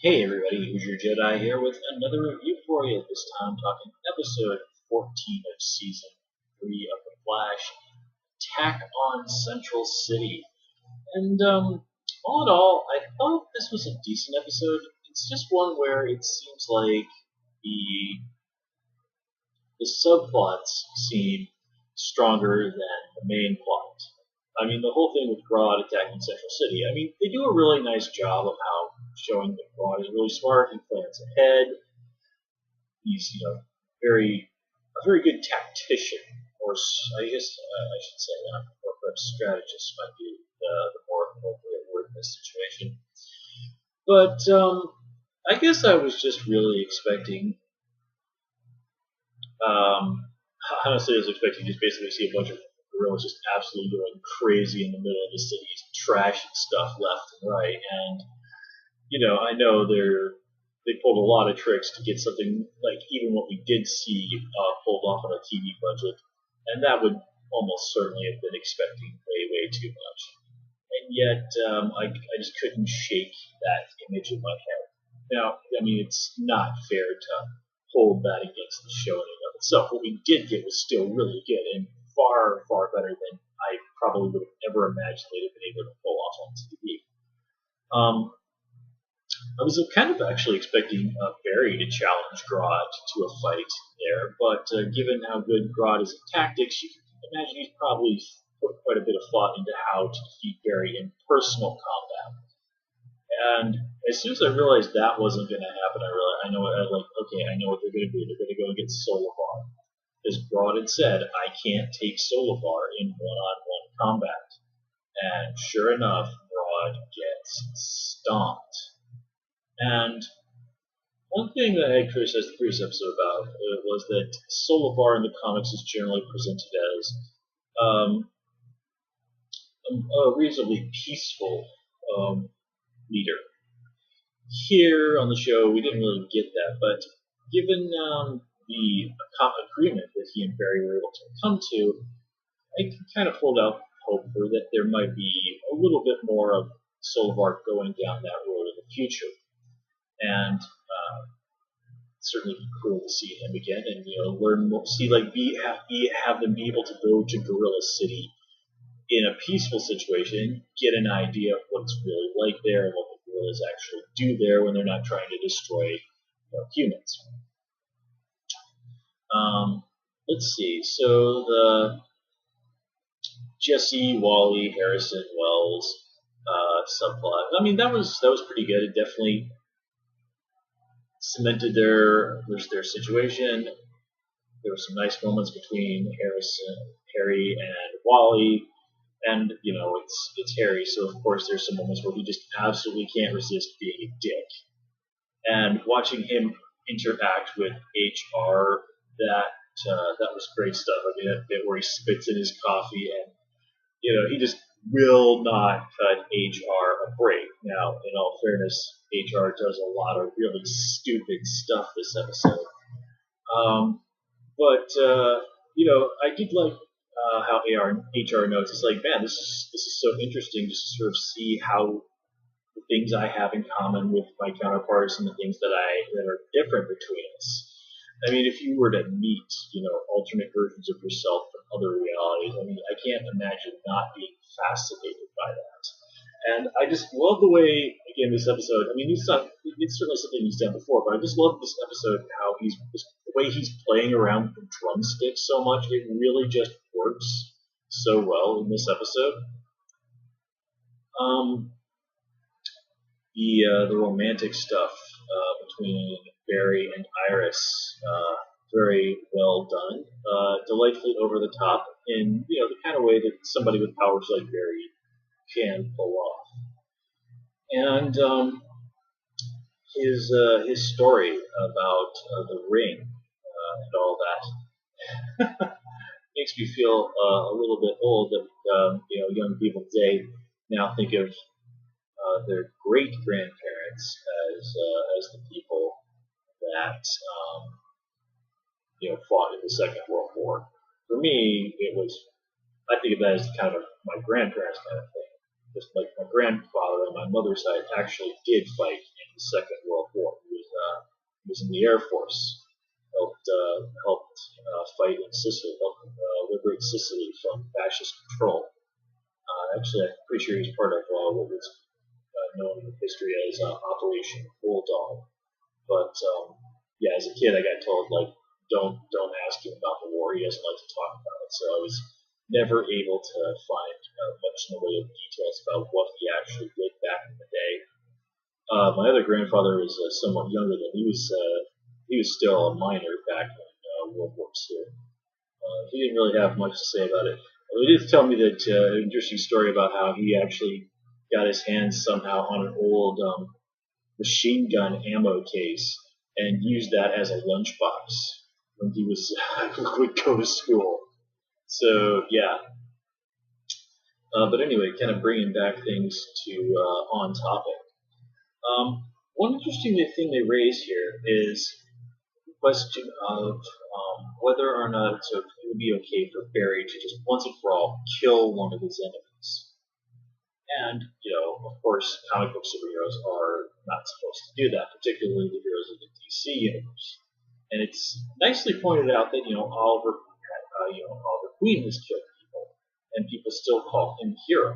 Hey everybody, who's your Jedi here with another review for you. This time talking episode 14 of season 3 of The Flash, Attack on Central City. And all in all, I thought this was a decent episode. It's just one where it seems like the the subplots seem stronger than the main plot. I mean, the whole thing with Grodd attacking Central City, I mean, they do a really nice job of how showing that Grodd is really smart, he plans ahead, he's, very a very good tactician, or I guess I should say that, or perhaps strategist might be the more appropriate word in this situation. But I guess I was just really expecting honestly, I was expecting to just basically see a bunch of gorillas just absolutely going crazy in the middle of the city, trashing stuff left and right. And I know they pulled a lot of tricks to get something like even what we did see pulled off on a TV budget, and that would almost certainly have been expecting way too much. And yet, I just couldn't shake that image in my head. Now, I mean, it's not fair to hold that against the show in and of itself. What we did get was still really good and far better than I probably would have ever imagined they'd have been able to pull off on TV. I was kind of actually expecting Barry to challenge Grodd to a fight there, but given how good Grodd is at tactics, you can imagine he's probably put quite a bit of thought into how to defeat Barry in personal combat. And as soon as I realized that wasn't going to happen, I know what they're going to do. They're going to go against Solovar. As Grodd had said, I can't take Solovar in one-on-one combat. And sure enough, Grodd gets stomped. And one thing that I criticized the previous episode about was that Solovar in the comics is generally presented as a reasonably peaceful leader. Here on the show, we didn't really get that, but given the agreement that he and Barry were able to come to, I can kind of hold out hope for that there might be a little bit more of Solovar going down that road in the future. And certainly be cool to see him again, and learn more, have them be able to go to Gorilla City in a peaceful situation, get an idea of what it's really like there, and what the gorillas actually do there when they're not trying to destroy humans. Let's see. So the Jesse, Wally, Harrison, Wells subplot. I mean, that was pretty good. It definitely cemented their situation. There were some nice moments between Harry, and Wally, and it's Harry, so of course there's some moments where he just absolutely can't resist being a dick. And watching him interact with HR, that was great stuff. I mean, that bit where he spits in his coffee, and he just will not cut HR a break. Now, in all fairness, HR does a lot of really stupid stuff this episode. But I did like how HR notes. It's like, man, this is so interesting just to sort of see how the things I have in common with my counterparts and the things that are different between us. I mean, if you were to meet, alternate versions of yourself from other realities, I mean, I can't imagine not being fascinated by that. And I just love the way, again, this episode, I mean, it's certainly something he's done before, but I just love this episode, how the way he's playing around with the drumstick so much, it really just works so well in this episode. The romantic stuff between Barry and Iris, very well done, delightfully over the top in the kind of way that somebody with powers like Barry can pull off. And his story about the ring and all that makes me feel a little bit old that young people today now think of their great grandparents as the people that fought in the Second World War. For me, I think of that as kind of my grandparents kind of thing. Just like my grandfather on my mother's side actually did fight in the Second World He was in the Air Force. Helped fight in Sicily, helped liberate Sicily from fascist control. Actually, I'm pretty sure he's part of what was known in history as Operation Bulldog. But yeah, as a kid, I got told like don't ask him about the war. He doesn't like to talk about it. So I was never able to find much in the way of details about what he actually did back in the day. My other grandfather was somewhat younger than he was still a minor back in World War II. He didn't really have much to say about it. He did tell me that interesting story about how he actually got his hands somehow on an old machine gun ammo case and used that as a lunchbox when he would go to school. So yeah. But anyway, kind of bringing back things to on topic. One interesting thing they raise here is the question of whether or not it would be okay for Barry to just once and for all kill one of his enemies. And, of course, comic book superheroes are not supposed to do that, particularly the heroes of the DC universe. And it's nicely pointed out that, Oliver Queen has killed people, and people still call him hero.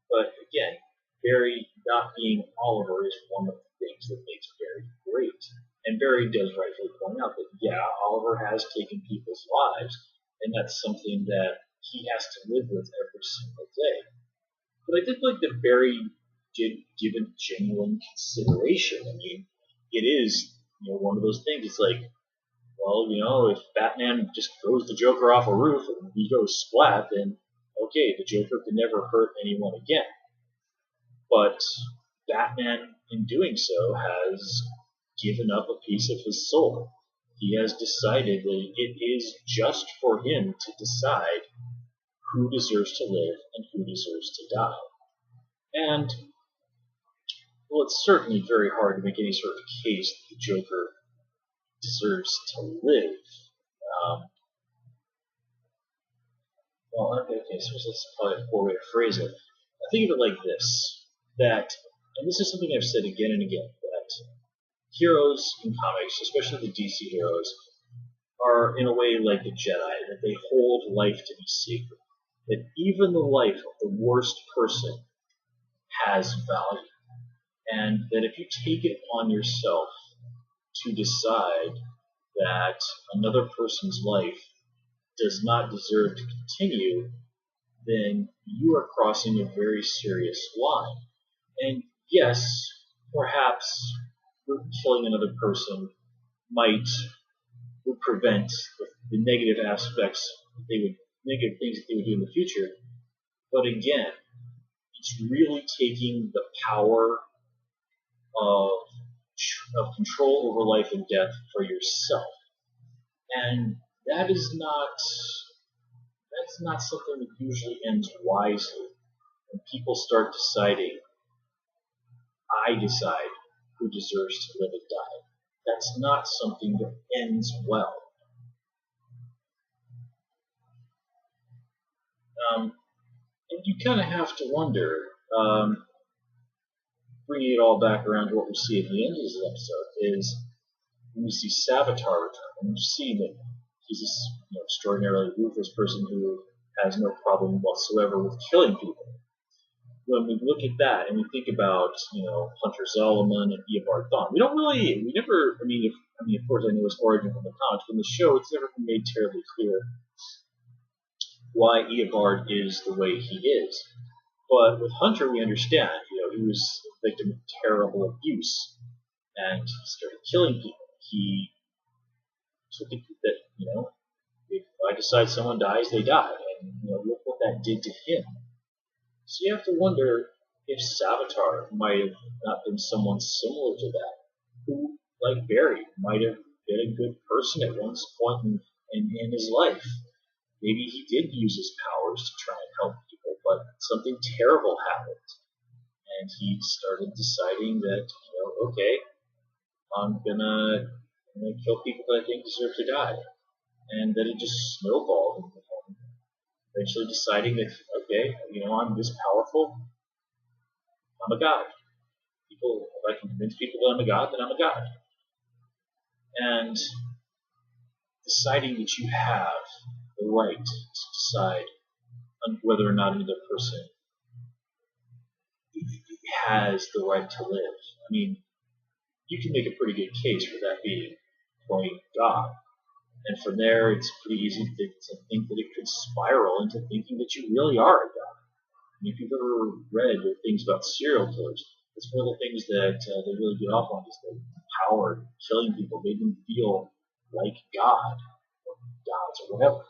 But again, Barry not being Oliver is one of the things that makes Barry great. And Barry does rightfully point out that, yeah, Oliver has taken people's lives, and that's something that he has to live with every single day. But I did like that Barry did give it genuine consideration. I mean, it is, one of those things. It's like, well, if Batman just throws the Joker off a roof and he goes splat, then okay, the Joker can never hurt anyone again. But Batman, in doing so, has given up a piece of his soul. He has decided that it is just for him to decide who deserves to live and who deserves to die. And, well, it's certainly very hard to make any sort of case that the Joker deserves to live. So that's probably a poor way to phrase it. I think of it like this, and this is something I've said again and again, that heroes in comics, especially the DC heroes, are in a way like the Jedi, that they hold life to be sacred. That even the life of the worst person has value. And that if you take it upon yourself to decide that another person's life does not deserve to continue, then you are crossing a very serious line. And yes, perhaps killing another person would prevent the negative aspects negative things that they would do in the future. But again, it's really taking the power of control over life and death for yourself. And that's not something that usually ends wisely. When people start deciding, I decide who deserves to live and die. That's not something that ends well. And you kind of have to wonder, bringing it all back around to what we see at the end of this episode, is when we see Savitar return, and you see that he's this extraordinarily ruthless person who has no problem whatsoever with killing people. When we look at that and we think about, Hunter Zolomon and Eobard Thawne, of course I know his origin from the comics, from the show it's never been made terribly clear why Eobard is the way he is. But with Hunter we understand, he was a victim of terrible abuse, and he started killing people. He took it that, if I decide someone dies, they die, and look what that did to him. So you have to wonder if Savitar might have not been someone similar to that, who, like Barry, might have been a good person at one point in his life. Maybe he did use his powers to try and help people, but something terrible happened. And he started deciding that, okay, I'm gonna kill people that I think deserve to die. And then it just snowballed into him eventually deciding that, okay, I'm this powerful, I'm a god. If I can convince people that I'm a god, then I'm a god. and deciding that you have the right to decide on whether or not another person has the right to live. I mean, you can make a pretty good case for that being point God. And from there, it's pretty easy to think that it could spiral into thinking that you really are a God. I mean, if you've ever read things about serial killers, it's one of the things that they really get off on is the power of killing people made them feel like God, or gods, or whatever.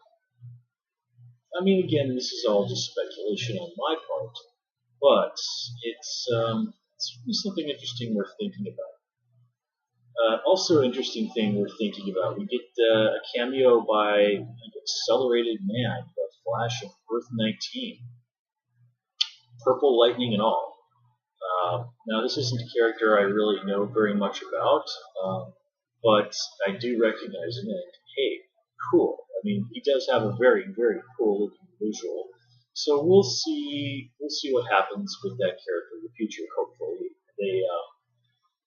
I mean, again, this is all just speculation on my part, but it's something interesting worth thinking about. Also, interesting thing we're thinking about. We get a cameo by Accelerated Man, the Flash of Earth 19, Purple Lightning and all. Now, this isn't a character I really know very much about, but I do recognize him, and hey, cool. I mean, he does have a very, very cool looking visual. So we'll see what happens with that character in the future. Hopefully,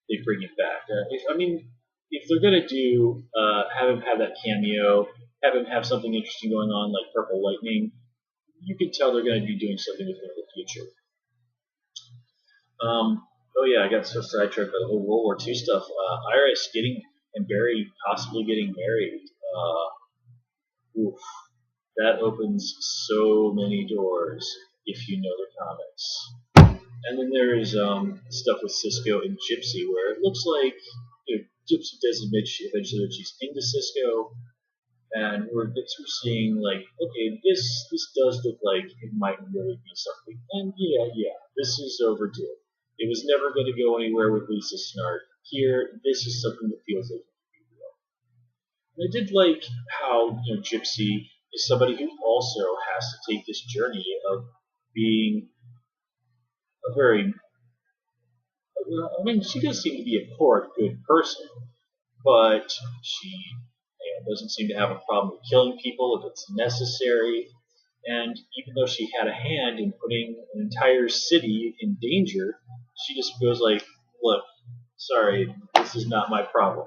they bring him back. If they're gonna have him have that cameo, have him have something interesting going on like Purple Lightning, you can tell they're gonna be doing something with him in the future. Oh yeah, I got so sidetracked by the whole World War II stuff. Iris and Barry possibly getting married. Oof, that opens so many doors if you know the comics. And then there's stuff with Cisco and Gypsy, where it looks like Gypsy does admit eventually that she's into Cisco, and we're seeing like, okay, this does look like it might really be something. And yeah, this is overdue. It was never going to go anywhere with Lisa Snart. Here, this is something that feels like it could be real. And I did like how Gypsy is somebody who also has to take this journey of being a very she does seem to be a core good person, but she doesn't seem to have a problem with killing people if it's necessary. And even though she had a hand in putting an entire city in danger, she just goes like, look, sorry, this is not my problem.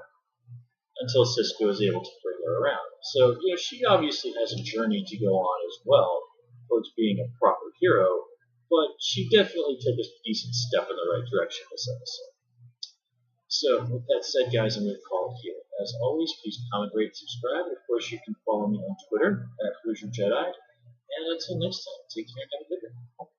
Until Cisco is able to bring her around. So, she obviously has a journey to go on as well towards being a proper hero, but she definitely took a decent step in the right direction this episode. So, with that said, guys, I'm going to call it here. As always, please comment, rate, subscribe. And of course, you can follow me on Twitter at HoosierJedi. And until next time, take care and have a good one.